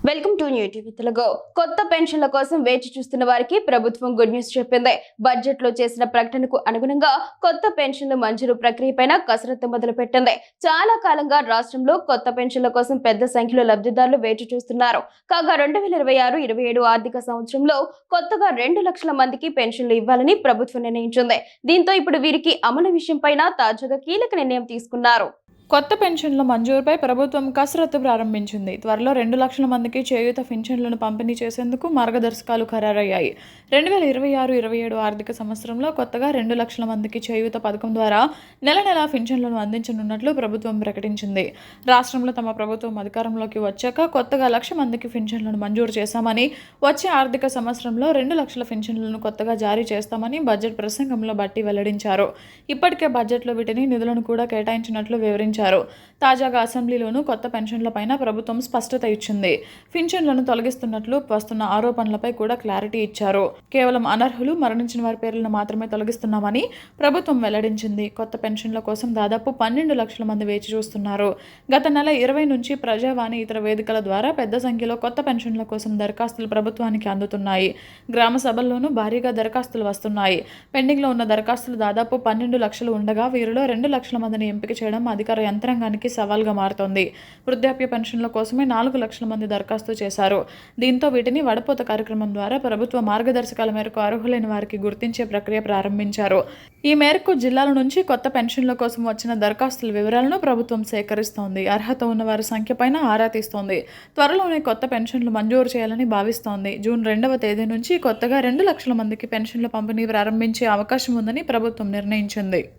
Welcome to new TV Telugu. కొత్త పెన్షన్ల కోసం వేచి చూస్తున్న వారికి ప్రభుత్వం గుడ్ న్యూస్ చెప్పింది. బడ్జెట్ లో చేసిన ప్రకటనకు అనుగుణంగా కొత్త పెన్షన్ల మంజూరు ప్రక్రియపైన కసరత్తు మొదలు పెట్టింది. చాలా కాలంగా రాష్ట్రంలో కొత్త పెన్షన్ల కోసం పెద్ద సంఖ్యలో లబ్ధిదారులు వేచి చూస్తున్నారు. కాగా 2026-27 ఆర్థిక సంవత్సరంలో కొత్తగా 2 లక్షల మందికి పెన్షన్లు ఇవ్వాలని ప్రభుత్వం నిర్ణయించింది. దీంతో ఇప్పుడు వీరికి అమలు విషయంపైన తాజాగా కీలక నిర్ణయం తీసుకున్నారు. కొత్త పెన్షన్ల మంజూరుపై ప్రభుత్వం కసరత్తు ప్రారంభించింది. త్వరలో 2 లక్షల మందికి చేయూత పెన్షన్లను పంపిణీ చేసేందుకు మార్గదర్శకాలు ఖరారయ్యాయి. 2026-27 ఆర్థిక సంవత్సరంలో కొత్తగా 2 లక్షల మందికి చేయూత పథకం ద్వారా నెల పెన్షన్లను అందించనున్నట్లు ప్రభుత్వం ప్రకటించింది. రాష్ట్రంలో తమ ప్రభుత్వం అధికారంలోకి వచ్చాక కొత్తగా 1,00,000 మందికి పెన్షన్లను మంజూరు చేశామని, వచ్చే ఆర్థిక సంవత్సరంలో 2 లక్షల పెన్షన్లను కొత్తగా జారీ చేస్తామని బడ్జెట్ ప్రసంగంలో బట్టి వెల్లడించారు. ఇప్పటికే బడ్జెట్లో వీటిని నిధులను కూడా కేటాయించినట్లు వివరించారు. తాజాగా అసెంబ్లీలోనూ కొత్త పెన్షన్లపైన ప్రభుత్వం స్పష్టత ఇచ్చింది. పెన్షన్లను తొలగిస్తున్నట్లు వస్తున్న ఆరోపణలపై కూడా క్లారిటీ ఇచ్చారు. కేవలం అనర్హులు, మరణించిన వారి పేర్లను మాత్రమే తొలగిస్తున్నామని ప్రభుత్వం వెల్లడించింది. కొత్త పెన్షన్ల కోసం దాదాపు 12 లక్షల మంది వేచి చూస్తున్నారు. గత నెల 20 నుంచి ప్రజావాణి, ఇతర వేదికల ద్వారా పెద్ద సంఖ్యలో కొత్త పెన్షన్ల కోసం దరఖాస్తులు ప్రభుత్వానికి అందుతున్నాయి. గ్రామ సభల్లోనూ భారీగా దరఖాస్తులు వస్తున్నాయి. పెండింగ్లో ఉన్న దరఖాస్తులు దాదాపు 12 లక్షలు ఉండగా వీరిలో 2 లక్షల మందిని ఎంపిక చేయడం అధికార యంత్రాంగానికి సవాల్గా మారుతోంది. వృద్ధాప్య పెన్షన్ల కోసమే 4 లక్షల మంది దరఖాస్తు చేశారు. దీంతో వీటిని వడపోత కార్యక్రమం ద్వారా ప్రభుత్వ మార్గదర్శకాల మేరకు అర్హులైన వారికి గుర్తించే ప్రక్రియ ప్రారంభించారు. ఈ మేరకు జిల్లాల నుంచి కొత్త పెన్షన్ల కోసం వచ్చిన దరఖాస్తుల వివరాలను ప్రభుత్వం సేకరిస్తోంది. అర్హత ఉన్న వారి సంఖ్యపైన ఆరా తీస్తోంది. త్వరలోనే కొత్త పెన్షన్లు మంజూరు చేయాలని భావిస్తోంది. జూన్ 2వ తేదీ నుంచి కొత్తగా 2 లక్షల మందికి పెన్షన్ల పంపిణీ ప్రారంభించే అవకాశం ఉందని ప్రభుత్వం నిర్ణయించింది.